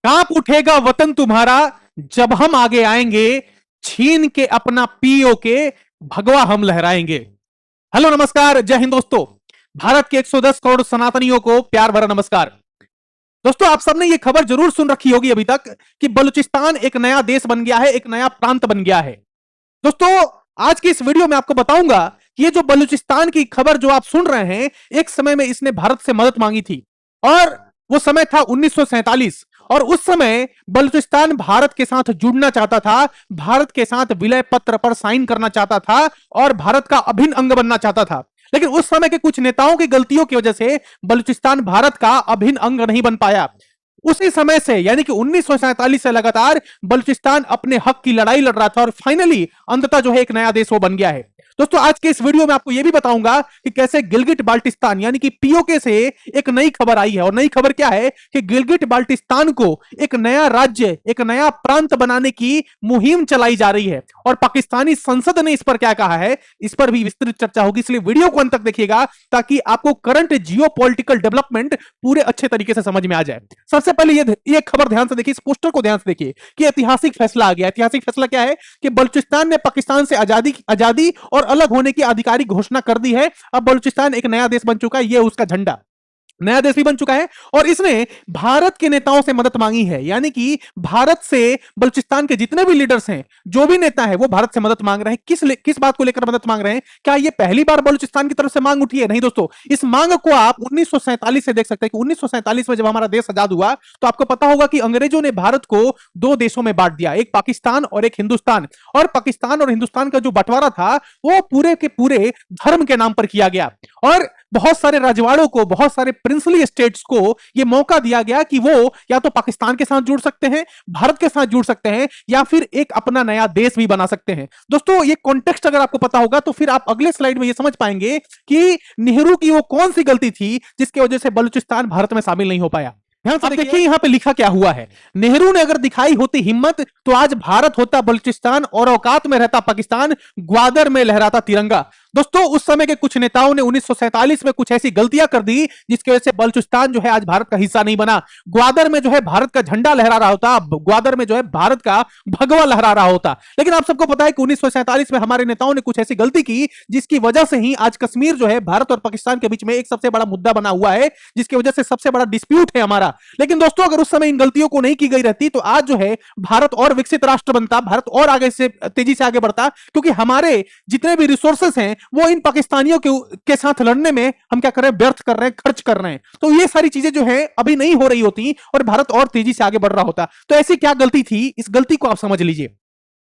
कांप उठेगा वतन तुम्हारा जब हम आगे आएंगे, छीन के अपना पीओके भगवा हम लहराएंगे। हेलो नमस्कार, जय हिंद दोस्तों। भारत के 110 करोड़ सनातनियों को प्यार भरा नमस्कार। दोस्तों, आप सबने ये खबर जरूर सुन रखी होगी अभी तक कि बलूचिस्तान एक नया देश बन गया है, एक नया प्रांत बन गया है। दोस्तों, आज की इस वीडियो में आपको बताऊंगा कि ये जो बलूचिस्तान की खबर जो आप सुन रहे हैं, एक समय में इसने भारत से मदद मांगी थी और वो समय था 1947। और उस समय बलूचिस्तान भारत के साथ जुड़ना चाहता था, भारत के साथ विलय पत्र पर साइन करना चाहता था और भारत का अभिन्न अंग बनना चाहता था। लेकिन उस समय के कुछ नेताओं की गलतियों की वजह से बलूचिस्तान भारत का अभिन्न अंग नहीं बन पाया। उसी समय से यानी कि 1947 से लगातार बलूचिस्तान अपने हक की लड़ाई लड़ रहा था और फाइनली अंततः जो है एक नया देश वो बन गया है। दोस्तों, आज के इस वीडियो में आपको यह भी बताऊंगा कि कैसे गिलगिट बाल्टिस्तान यानी कि पीओके से एक नई खबर आई है। और नई खबर क्या है कि गिलगिट बाल्टिस्तान को एक नया राज्य, एक नया प्रांत बनाने की मुहिम चलाई जा रही है और पाकिस्तानी संसद ने इस पर क्या कहा है, इस पर भी विस्तृत चर्चा होगी। इसलिए वीडियो को अंत तक देखिएगा ताकि आपको करंट जियोपॉलिटिकल डेवलपमेंट पूरे अच्छे तरीके से समझ में आ जाए। सबसे पहले ये खबर ध्यान से देखिए, इस पोस्टर को ध्यान से देखिए कि ऐतिहासिक फैसला आ गया। ऐतिहासिक फैसला क्या है कि बलूचिस्तान ने पाकिस्तान से आजादी और अलग होने की आधिकारिक घोषणा कर दी है। अब बलूचिस्तान एक नया देश बन चुका है, यह उसका झंडा नया देश भी बन चुका है और इसने भारत के नेताओं से मदद मांगी है। यानी कि भारत से बलूचिस्तान के जितने भी लीडर्स हैं, जो भी नेता है, वो भारत से मदद मांग रहे हैं। किस बात को लेकर मदद मांग रहे हैं? क्या ये पहली बार बलूचिस्तान की तरफ से मांग उठी है? नहीं दोस्तों, इस मांग को आप 1947 से देख सकते हैं कि 1947 में जब हमारा देश आजाद हुआ तो आपको पता होगा कि अंग्रेजों ने भारत को दो देशों में बांट दिया, एक पाकिस्तान और एक हिंदुस्तान। और पाकिस्तान और हिंदुस्तान का जो बंटवारा था वो पूरे के पूरे धर्म के नाम पर किया गया और बहुत सारे राजवाड़ों को, बहुत सारे प्रिंसली स्टेट्स को यह मौका दिया गया कि वो या तो पाकिस्तान के साथ जुड़ सकते हैं, भारत के साथ जुड़ सकते हैं या फिर एक अपना नया देश भी बना सकते हैं। दोस्तों, ये कॉन्टेक्स्ट अगर आपको पता होगा तो फिर आप अगले स्लाइड में ये समझ पाएंगे कि नेहरू की वो कौन सी गलती थी जिसकी वजह से बलूचिस्तान भारत में शामिल नहीं हो पाया। ध्यान से देखिए यहां पे लिखा क्या हुआ है। नेहरू ने अगर दिखाई होती हिम्मत तो आज भारत होता बलूचिस्तान और औकात में रहता पाकिस्तान, ग्वादर में लहराता तिरंगा। दोस्तों, उस समय के कुछ नेताओं ने 1947 में कुछ ऐसी गलतियां कर दी जिसकी वजह से बलूचिस्तान जो है आज भारत का हिस्सा नहीं बना। ग्वादर में जो है भारत का झंडा लहरा रहा होता, ग्वादर में जो है भारत का भगवा लहरा रहा होता। लेकिन आप सबको पता है कि 1947 में हमारे नेताओं ने कुछ ऐसी गलती की जिसकी वजह से ही आज कश्मीर जो है भारत और पाकिस्तान के बीच में एक सबसे बड़ा मुद्दा बना हुआ है, जिसकी वजह से सबसे बड़ा डिस्प्यूट है हमारा। लेकिन दोस्तों, अगर उस समय इन गलतियों को नहीं की गई रहती तो आज जो है भारत और विकसित राष्ट्र बनता, भारत और आगे से तेजी से आगे बढ़ता, क्योंकि हमारे जितने भी रिसोर्सेस हैं वो इन पाकिस्तानियों के साथ लड़ने में हम क्या कर रहे हैं, व्यर्थ कर रहे हैं, खर्च कर रहे हैं। तो ये सारी चीजें जो है अभी नहीं हो रही होती और भारत और तेजी से आगे बढ़ रहा होता। तो ऐसी क्या गलती थी, इस गलती को आप समझ लीजिए।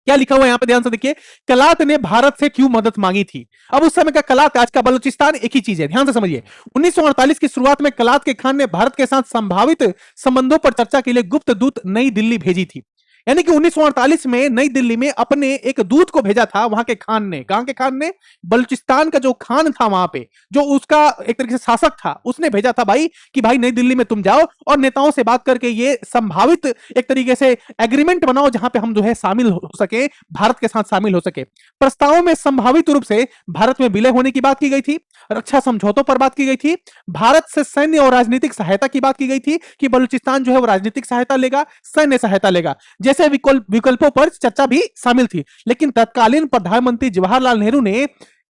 क्या लिखा हुआ है यहां पे, ध्यान से देखिए। कलात ने भारत से क्यों मदद मांगी थी? अब उस समय का कलात, आज का बलूचिस्तान एक ही चीज है, ध्यान से समझिए। 1948 की शुरुआत में कलात के खान ने भारत के साथ संभावित संबंधों पर चर्चा के लिए गुप्त दूत नई दिल्ली भेजी थी। यानी कि 1948 में नई दिल्ली में अपने एक दूत को भेजा था वहां के खान ने। कहां के खान ने? बलूचिस्तान का जो खान था वहां पे, जो उसका एक तरीके से शासक था, उसने भेजा था भाई कि भाई नई दिल्ली में तुम जाओ और नेताओं से बात करके ये संभावित एक तरीके से एग्रीमेंट बनाओ जहां पे हम जो है शामिल हो सके, भारत के साथ शामिल हो सके। प्रस्तावों में संभावित रूप से भारत में विलय होने की बात की गई थी, रक्षा समझौतों पर बात की गई थी, भारत से सैन्य और राजनीतिक सहायता की बात की गई थी कि बलूचिस्तान जो है वो राजनीतिक सहायता लेगा, सैन्य सहायता लेगा, जैसे विकल्पों पर चर्चा भी शामिल थी। लेकिन तत्कालीन प्रधानमंत्री जवाहरलाल नेहरू ने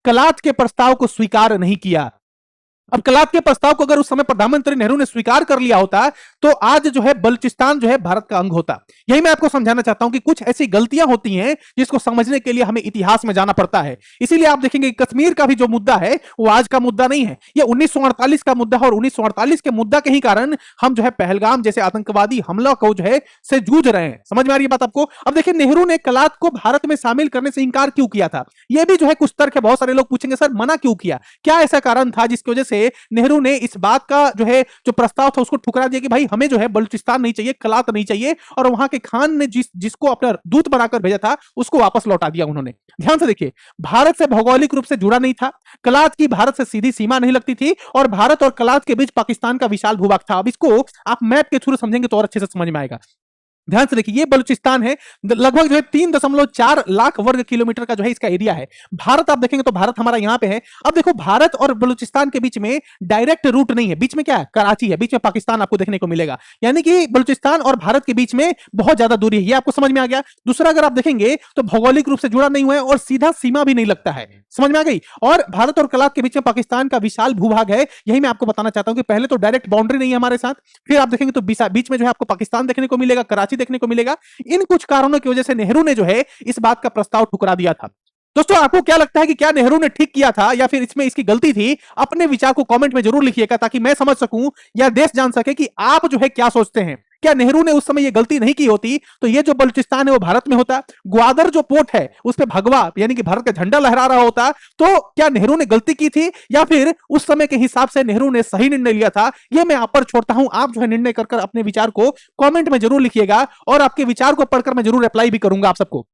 कलात के प्रस्ताव को स्वीकार नहीं किया। अब कलात के प्रस्ताव को अगर उस समय प्रधानमंत्री नेहरू ने स्वीकार कर लिया होता तो आज जो है बलूचिस्तान जो है भारत का अंग होता। यही मैं आपको समझाना चाहता हूं कि कुछ ऐसी गलतियां होती हैं जिसको समझने के लिए हमें इतिहास में जाना पड़ता है। इसीलिए आप देखेंगे कश्मीर का भी जो मुद्दा है वो आज का मुद्दा नहीं है, ये 1948 का मुद्दा है और 1948 के मुद्दा के ही कारण हम जो है पहलगाम जैसे आतंकवादी हमला को जो है से जूझ रहे हैं। समझ में आ रही है बात आपको? अब देखिए, नेहरू ने कलात को भारत में शामिल करने से इंकार क्यों किया था, यह भी जो है कुछ तर्क है। बहुत सारे लोग पूछेंगे सर मना क्यों किया, क्या ऐसा कारण था जिसकी वजह से नेहरू ने इस बात का जो है जो प्रस्ताव था उसको ठुकरा दिया कि भाई हमें जो है बलूचिस्तान नहीं चाहिए, कलात नहीं चाहिए, और वहां के खान ने जिसको अपना दूत बनाकर भेजा था उसको वापस लौटा दिया उन्होंने। ध्यान से देखिए, भारत से भौगोलिक रूप से जुड़ा नहीं था, कलात की भारत से सीधी सीमा नहीं लगती थी और भारत और कलात के बीच पाकिस्तान का विशाल भूभाग था। अब इसको आप मैप के थ्रू समझेंगे तो और अच्छे से समझ में आएगा। ध्यान से देखिए, ये बलूचिस्तान है, लगभग जो है 3.4 लाख वर्ग किलोमीटर का जो है इसका एरिया है। भारत आप देखेंगे तो भारत हमारा यहां पे है। अब देखो, भारत और बलूचिस्तान के बीच में डायरेक्ट रूट नहीं है, बीच में क्या है, कराची है, बीच में पाकिस्तान आपको देखने को मिलेगा। यानी कि बलूचिस्तान और भारत के बीच में बहुत ज्यादा दूरी है, ये आपको समझ में आ गया। दूसरा, अगर आप देखेंगे तो भौगोलिक रूप से जुड़ा नहीं हुआ है और सीधा सीमा भी नहीं लगता है, समझ में आ गई। और भारत और कलाक के बीच में पाकिस्तान का विशाल भूभाग है। यही मैं आपको बताना चाहता हूं कि पहले तो डायरेक्ट बाउंड्री नहीं है हमारे साथ, फिर आप देखेंगे तो बीच में जो है आपको पाकिस्तान देखने को मिलेगा, कराची देखने को मिलेगा। इन कुछ कारणों की वजह से नेहरू ने जो है इस बात का प्रस्ताव ठुकरा दिया था। दोस्तों, आपको क्या लगता है कि क्या नेहरू ने ठीक किया था या फिर इसमें इसकी गलती थी? अपने विचार को कमेंट में जरूर लिखिएगा ताकि मैं समझ सकूं या देश जान सके कि आप जो है क्या सोचते हैं। क्या नेहरू ने उस समय ये गलती नहीं की होती तो ये जो बलूचिस्तान है वो भारत में होता, ग्वादर जो पोर्ट है उस पे भगवा यानी कि भारत का झंडा लहरा रहा होता। तो क्या नेहरू ने गलती की थी या फिर उस समय के हिसाब से नेहरू ने सही निर्णय लिया था? ये मैं आप पर छोड़ता हूं, आप जो है निर्णय कर अपने विचार को कमेंट में जरूर लिखिएगा और आपके विचार को पढ़कर मैं जरूर रिप्लाई भी करूंगा आप सबको।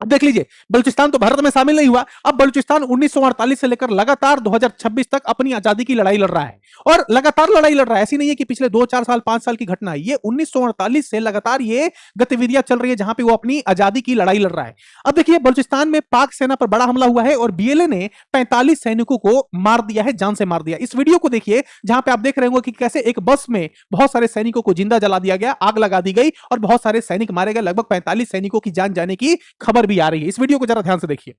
अब देख लीजिए, बलूचिस्तान तो भारत में शामिल नहीं हुआ। अब बलूचिस्तान 1948 से लेकर लगातार 2026 तक अपनी आजादी की लड़ाई लड़ रहा है और लगातार लड़ाई लड़ रहा है। ऐसी नहीं है कि पिछले 2-4 साल 5 साल की घटना है, ये 1948 से लगातार ये गतिविधियां चल रही है जहां पे वो अपनी आजादी की लड़ाई लड़ रहा है। अब देखिए, बलूचिस्तान में पाक सेना पर बड़ा हमला हुआ है और बीएलए ने 45 सैनिकों को मार दिया है, जान से मार दिया। इस वीडियो को देखिए जहां पे आप देख रहे होंगे कि कैसे एक बस में बहुत सारे सैनिकों को जिंदा जला दिया गया, आग लगा दी गई और बहुत सारे सैनिक मारे गए। लगभग 45 सैनिकों की जान जाने की खबर भी आ रही है। इस वीडियो को जरा ध्यान से देखिए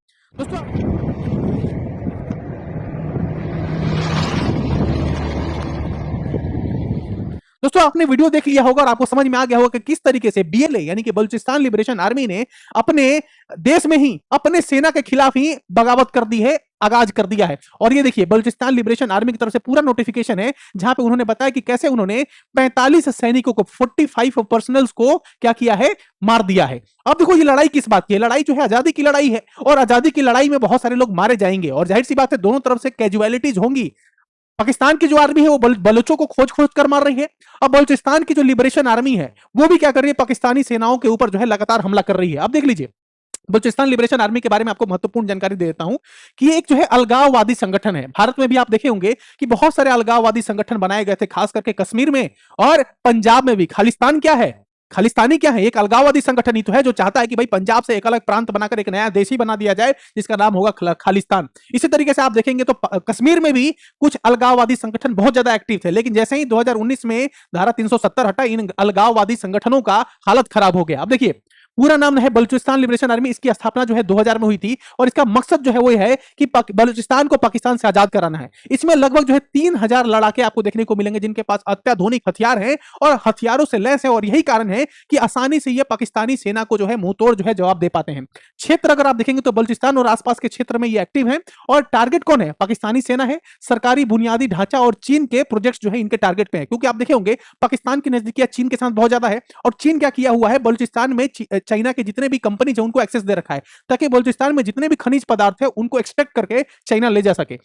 दोस्तों, आपने वीडियो देख लिया होगा और आपको समझ में आ गया होगा कि किस तरीके से बीएलए यानी कि बलूचिस्तान लिबरेशन आर्मी ने अपने देश में ही अपने सेना के खिलाफ ही बगावत कर दी है, आगाज कर दिया है। और ये देखिए, बलूचिस्तान लिबरेशन आर्मी की तरफ से पूरा नोटिफिकेशन है जहां पे उन्होंने बताया कि कैसे उन्होंने 45 सैनिकों को 45 पर्सनल्स को क्या किया है, मार दिया है। अब देखो, ये लड़ाई किस बात की है? लड़ाई जो है आजादी की लड़ाई है और आजादी की लड़ाई में बहुत सारे लोग मारे जाएंगे और जाहिर सी बात है दोनों तरफ से कैजुअलिटीज होंगी। पाकिस्तान की जो आर्मी है वो बलूचों को खोज खोज कर मार रही है। अब बलूचिस्तान की जो लिबरेशन आर्मी है वो भी क्या कर रही है, पाकिस्तानी सेनाओं के ऊपर जो है लगातार हमला कर रही है। अब देख लीजिए, बलूचिस्तान लिबरेशन आर्मी के बारे में आपको महत्वपूर्ण जानकारी दे देता हूं कि ये एक जो है अलगाववादी संगठन है। भारत में भी आप देखे होंगे कि बहुत सारे अलगाववादी संगठन बनाए गए थे, खास करके कश्मीर में और पंजाब में भी। खालिस्तान क्या है, खालिस्तानी क्या है? एक अलगाववादी संगठन ही तो है जो चाहता है कि भाई पंजाब से एक अलग प्रांत बनाकर एक नया देश ही बना दिया जाए जिसका नाम होगा खालिस्तान। इसी तरीके से आप देखेंगे तो कश्मीर में भी कुछ अलगाववादी संगठन बहुत ज्यादा एक्टिव थे, लेकिन जैसे ही 2019 में धारा 370 हटा, इन अलगाववादी संगठनों का हालत खराब हो गया। अब देखिए, पूरा नाम है बलूचिस्तान लिबरेशन आर्मी। इसकी स्थापना जो है 2000 में हुई थी और इसका मकसद जो है वो है कि बलूचिस्तान को पाकिस्तान से आजाद कराना है। इसमें लगभग जो है 3000 लड़ाके आपको देखने को मिलेंगे जिनके पास अत्याधुनिक हथियार हैं और हथियारों से लैस है और यही कारण है कि आसानी से ये पाकिस्तानी सेना को जो है मुंहतोड़ जो है जवाब दे पाते हैं। क्षेत्र अगर आप देखेंगे तो बलूचिस्तान और आसपास के क्षेत्र में ये एक्टिव है और टारगेट कौन है? पाकिस्तानी सेना है, सरकारी बुनियादी ढांचा और चीन के प्रोजेक्ट्स जो है इनके टारगेट पे है। क्योंकि आप देखे होंगे पाकिस्तान की नजदीकियां चीन के साथ बहुत ज्यादा है और चीन क्या किया हुआ है, बलूचिस्तान में चाइना के जितने भी कंपनी है उनको एक्सेस दे रखा है ताकि बलूचिस्तान में जितने भी खनिज पदार्थ है उनको एक्सट्रैक्ट करके चाइना ले जा सके।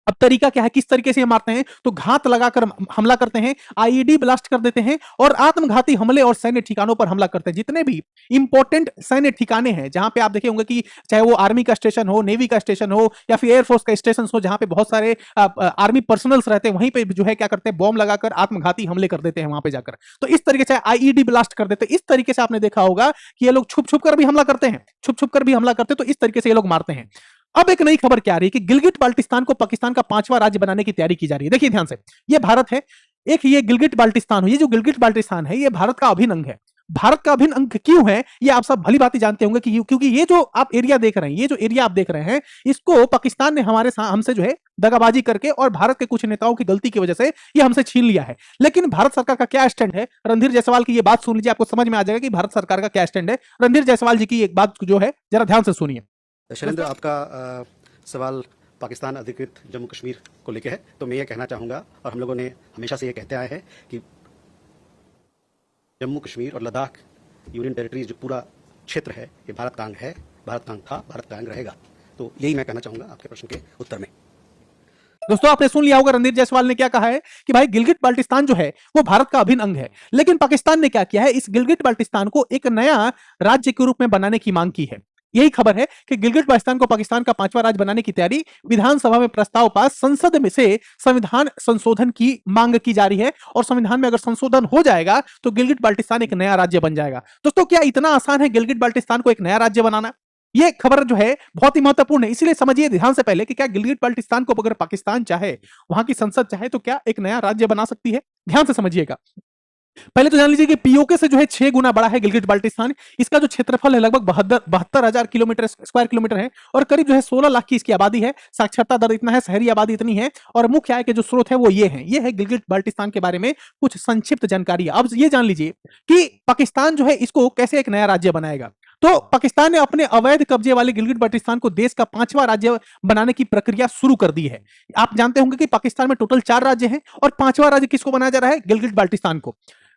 अब तरीका क्या है, किस तरीके से ये मारते हैं? तो घात लगाकर हमला करते हैं, आईईडी ब्लास्ट कर देते हैं और आत्मघाती हमले और सैन्य ठिकानों पर हमला करते हैं। जितने भी इंपॉर्टेंट सैन्य ठिकाने हैं जहां पे आप देखे होंगे कि चाहे वो आर्मी का स्टेशन हो, नेवी का स्टेशन हो या फिर एयरफोर्स का स्टेशन हो, जहां पे बहुत सारे आर्मी पर्सनल्स रहते हैं, वहीं पे जो है क्या करते हैं, बॉम्ब लगाकर आत्मघाती हमले कर देते हैं वहां पे जाकर। तो इस तरीके से आईईडी ब्लास्ट कर देते हैं। इस तरीके से आपने देखा होगा कि ये लोग छुप छुप कर भी हमला करते हैं, छुप छुप कर भी हमला करते हैं। तो इस तरीके से ये लोग मारते हैं। अब एक नई खबर क्या आ रही है कि गिलगिट बाल्टिस्तान को पाकिस्तान का 5वां राज्य बनाने की तैयारी की जा रही है। देखिए ध्यान से, ये भारत है, एक ये गिलगिट बाल्टिस्तान हो, ये जो गिलगिट बाल्टिस्तान है ये भारत का अभिन्न अंग है। भारत का अभिन्न अंग क्यों है ये आप सब भली भांति जानते होंगे कि क्योंकि ये जो आप एरिया देख रहे हैं, ये जो एरिया आप देख रहे हैं, इसको पाकिस्तान ने हमसे जो है दगाबाजी करके और भारत के कुछ नेताओं की गलती की वजह से ये हमसे छीन लिया है। लेकिन भारत सरकार का क्या स्टैंड है, रणधीर जायसवाल की ये बात सुन लीजिए, आपको समझ में आ जाएगा कि भारत सरकार का क्या स्टैंड है। रणधीर जायसवाल जी की एक बात जो है जरा ध्यान से सुनिए। शैलेंद्र, आपका सवाल पाकिस्तान अधिकृत जम्मू कश्मीर को लेकर है, तो मैं ये कहना चाहूँगा और हम लोगों ने हमेशा से ये कहते आए हैं कि जम्मू कश्मीर और लद्दाख यूनियन टेरिटरी जो पूरा क्षेत्र है ये भारत का अंग है, भारत का अंग था, भारत का अंग रहेगा। तो यही मैं कहना चाहूँगा आपके प्रश्न के उत्तर में। दोस्तों, आपने सुन लिया होगा रणधीर जायसवाल ने क्या कहा है कि भाई गिलगिट बाल्टिस्तान जो है वो भारत का अभिन्न अंग है। लेकिन पाकिस्तान ने क्या किया है, इस गिलगिट बाल्टिस्तान को एक नया राज्य के रूप में बनाने की मांग की है। यही खबर है कि गिलगिट बाल्टिस्तान को पाकिस्तान का 5वां राज्य बनाने की तैयारी, विधानसभा में प्रस्ताव पास, संसद में से संविधान संशोधन की मांग की जा रही है और संविधान में अगर संशोधन हो जाएगा तो गिलगिट बाल्टिस्तान एक नया राज्य बन जाएगा। दोस्तों, क्या इतना आसान है गिलगिट बाल्टिस्तान को एक नया राज्य बनाना? ये खबर जो है बहुत ही महत्वपूर्ण है, इसलिए समझिए ध्यान से पहले कि क्या गिलगिट बाल्टिस्तान को अगर पाकिस्तान चाहे, वहां की संसद चाहे तो क्या एक नया राज्य बना सकती है? ध्यान से समझिएगा। पहले तो जान लीजिए कि पीओके से जो है 6 गुना बड़ा है गिलगिट बाल्टिस्तान। इसका जो क्षेत्रफल है लगभग 72,000 किलोमीटर स्क्वायर किलोमीटर है और करीब जो है 16 लाख की इसकी आबादी है। साक्षरता दर इतना है, शहरी आबादी इतनी है और मुख्य आय के जो स्रोत है वो ये है गिलगिट बाल्टिस्तान के बारे में कुछ संक्षिप्त जानकारी। अब ये जान लीजिए कि पाकिस्तान जो है इसको कैसे एक नया राज्य बनाएगा। तो पाकिस्तान ने अपने अवैध कब्जे वाले गिलगिट बाल्टिस्तान को देश का 5वां राज्य बनाने की प्रक्रिया शुरू कर दी है। आप जानते होंगे कि पाकिस्तान में टोटल 4 राज्य हैं और 5वां राज्य किसको बनाया जा रहा है? गिलगिट बाल्टिस्तान को।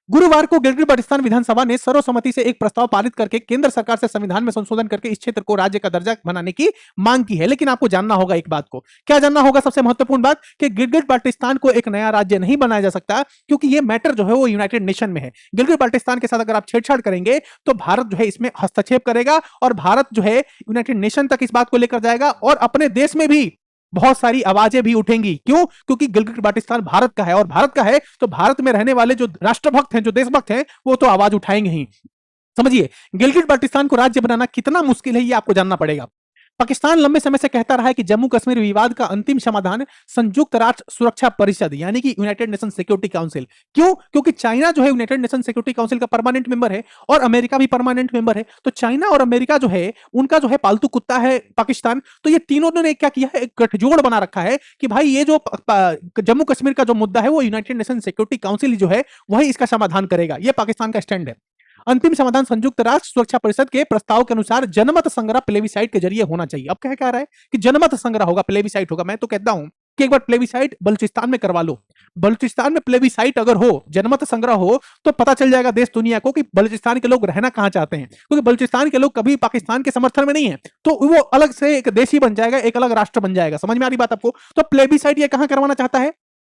गुरुवार को गिलगिट बाल्टिस्तान विधानसभा ने सर्वसम्मति से एक प्रस्ताव पारित करके केंद्र सरकार से संविधान में संशोधन करके इस क्षेत्र को राज्य का दर्जा बनाने की मांग की है। लेकिन आपको जानना होगा एक बात को, क्या जानना होगा? सबसे महत्वपूर्ण बात कि गिलगिट बाल्टिस्तान को एक नया राज्य नहीं बनाया जा सकता, क्योंकि ये मैटर जो है वो यूनाइटेड नेशन में है। गिलगिट बाल्टिस्तान के साथ अगर आप छेड़छाड़ करेंगे तो भारत जो है इसमें हस्तक्षेप करेगा और भारत जो है यूनाइटेड नेशन तक इस बात को लेकर जाएगा और अपने देश में भी बहुत सारी आवाजें भी उठेंगी। क्यों? क्योंकि गिलगिट बाल्टिस्तान भारत का है और भारत का है तो भारत में रहने वाले जो राष्ट्रभक्त हैं, जो देशभक्त हैं, वो तो आवाज उठाएंगे ही। समझिए, गिलगिट बाल्टिस्तान को राज्य बनाना कितना मुश्किल है ये आपको जानना पड़ेगा। पाकिस्तान लंबे समय से कहता रहा है कि जम्मू कश्मीर विवाद का अंतिम समाधान संयुक्त राष्ट्र सुरक्षा परिषद यानी कि यूनाइटेड नेशन सिक्योरिटी काउंसिल। क्यों? क्योंकि चाइना जो है यूनाइटेड नेशन सिक्योरिटी काउंसिल का परमानेंट मेंबर है और अमेरिका भी परमानेंट मेंबर है। तो चाइना और अमेरिका जो है उनका जो है पालतू कुत्ता है पाकिस्तान। तो ये तीनों ने क्या किया है? एक गठजोड़ बना रखा है कि भाई ये जो जम्मू कश्मीर का जो मुद्दा है वो यूनाइटेड नेशन सिक्योरिटी काउंसिल जो है वही इसका समाधान करेगा। ये पाकिस्तान का स्टैंड है। अंतिम समाधान संयुक्त राष्ट्र सुरक्षा परिषद के प्रस्ताव के अनुसार जनमत संग्रह प्लेबिसाइट के जरिए होना चाहिए। अब क्या कह रहा है कि जनमत संग्रह होगा, प्लेबिसाइट होगा। मैं तो कहता हूं कि एक बार प्लेबिसाइट बलूचिस्तान में करवा लो। बलूचिस्तान में प्लेबिसाइट अगर हो, जनमत संग्रह हो, तो पता चल जाएगा देश दुनिया को कि बलूचिस्तान के लोग रहना कहां चाहते हैं। क्योंकि बलूचिस्तान के लोग कभी पाकिस्तान के समर्थन में नहीं है, तो वो अलग से एक देश ही बन जाएगा, एक अलग राष्ट्र बन जाएगा। समझ में आ रही बात आपको? तो प्लेबिसाइट ये कहां करवाना चाहता है?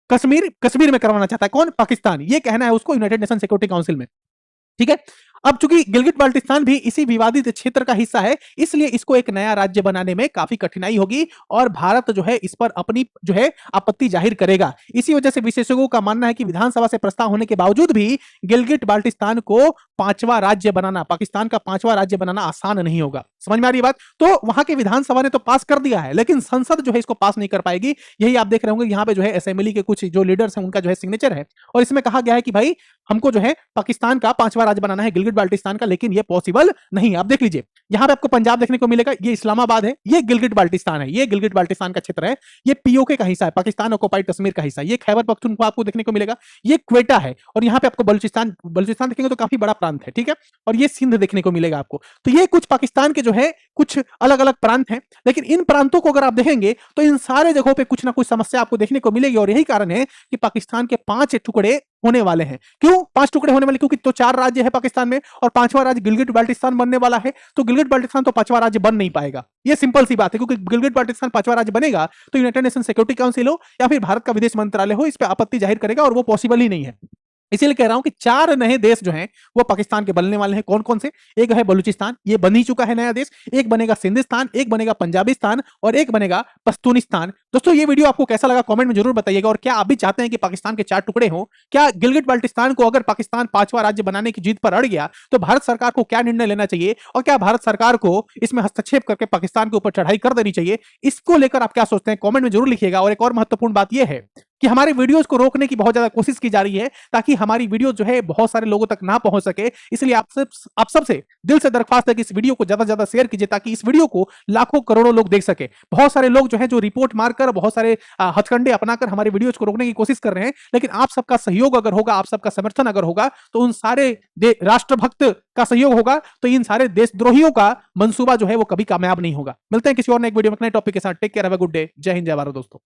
कश्मीर में करवाना चाहता है। कौन? पाकिस्तान। ये कहना है उसको यूनाइटेड नेशन सिक्योरिटी काउंसिल में। ठीक है। अब चूंकि गिलगिट बाल्टिस्तान भी इसी विवादित क्षेत्र का हिस्सा है, इसलिए इसको एक नया राज्य बनाने में काफी कठिनाई होगी और भारत जो है इस पर अपनी जो है आपत्ति जाहिर करेगा। इसी वजह से विशेषज्ञों का मानना है कि विधानसभा से प्रस्ताव होने के बावजूद भी गिलगिट बाल्टिस्तान को 5वां राज्य बनाना, पाकिस्तान का 5वां राज्य बनाना आसान नहीं होगा। समझ में आ रही बात? तो वहां के विधानसभा ने तो पास कर दिया है, लेकिन संसद जो है इसको पास नहीं कर पाएगी। यही आप देख रहे होंगे यहाँ पे जो है असेंबली के कुछ जो लीडर्स हैं उनका जो है सिग्नेचर है और इसमें कहा गया है कि भाई हमको जो है पाकिस्तान का 5वां राज्य बनाना है गिलगिट बाल्टिस्तान का, लेकिन ये पॉसिबल नहीं। आप देख लीजिए, यहां पे आपको पंजाब देखने को मिलेगा, ये इस्लामाबाद है, ये गिलगिट बाल्टिस्तान है, ये गिलगिट बाल्टिस्तान का क्षेत्र है, ये पीओके का हिस्सा है, पाकिस्तान ऑक्युपाइड कश्मीर का हिस्सा, ये खैबर पख्तूनख्वा आपको देखने को मिलेगा, ये क्वेटा है और यहाँ पे आपको बलूचिस्तान देखेंगे तो काफी बड़ा प्रांत है। ठीक है। और ये सिंध देखने को मिलेगा आपको। तो ये कुछ पाकिस्तान के जो है कुछ अलग अलग प्रांत हैं, लेकिन इन प्रांतों को अगर आप देखेंगे तो इन सारे जगहों पे कुछ ना कुछ समस्या आपको देखने को मिलेगी और यही कारण है कि पाकिस्तान के 5 टुकड़े होने वाले हैं। क्यों 5 टुकड़े होने वाले? क्योंकि तो 4 राज्य है पाकिस्तान में और 5वां राज्य गिलगिट बाल्टिस्तान बनने वाला है। तो गिलगिट बाल्टिस्तान तो 5वां राज्य बन नहीं पाएगा। ये सिंपल सी बात है, क्योंकि गिलगिट बाल्टिस्तान 5वां राज्य बनेगा तो यूनाइटेड नेशन सिक्योरिटी काउंसिल हो या फिर भारत का विदेश मंत्रालय हो, इस पर आपत्ति जाहिर करेगा और वो पॉसिबल ही नहीं है। इसीलिए कह रहा हूं कि 4 नए देश जो हैं वो पाकिस्तान के बनने वाले हैं। कौन कौन से? एक है बलूचिस्तान, ये बन ही चुका है नया देश। एक बनेगा सिंधिस्तान, एक बनेगा पंजाबिस्तान और एक बनेगा पश्तूनिस्तान। दोस्तों, ये वीडियो आपको कैसा लगा कमेंट में जरूर बताइएगा और क्या आप भी चाहते हैं कि पाकिस्तान के 4 टुकड़े हों? क्या गिलगिट बाल्टिस्तान को अगर पाकिस्तान 5वां राज्य बनाने की जिद पर अड़ गया तो भारत सरकार को क्या निर्णय लेना चाहिए और क्या भारत सरकार को इसमें हस्तक्षेप करके पाकिस्तान के ऊपर चढ़ाई कर देनी चाहिए? इसको लेकर आप क्या सोचते हैं कमेंट में जरूर लिखिएगा। और एक और महत्वपूर्ण बात यह है कि हमारे वीडियोस को रोकने की बहुत ज्यादा कोशिश की जा रही है ताकि हमारी वीडियो जो है बहुत सारे लोगों तक ना पहुंच सके। इसलिए आप सबसे दिल से दरख्वास्त है कि इस वीडियो को ज्यादा से ज्यादा शेयर कीजिए ताकि इस वीडियो को लाखों करोड़ों लोग देख सके। बहुत सारे लोग जो है जो रिपोर्ट मारकर, बहुत सारे हथकंडे अपनाकर हमारे वीडियोस को रोकने की कोशिश कर रहे हैं, लेकिन आप सबका सहयोग अगर होगा, आप सबका समर्थन अगर होगा तो उन सारे राष्ट्रभक्त का सहयोग होगा तो इन सारे देशद्रोहियों का मंसूबा जो है वो कभी कामयाब नहीं होगा। मिलते हैं किसी और नए वीडियो में नए टॉपिक के साथ। Take care, have a good day. जय हिंद, जय भारत दोस्तों।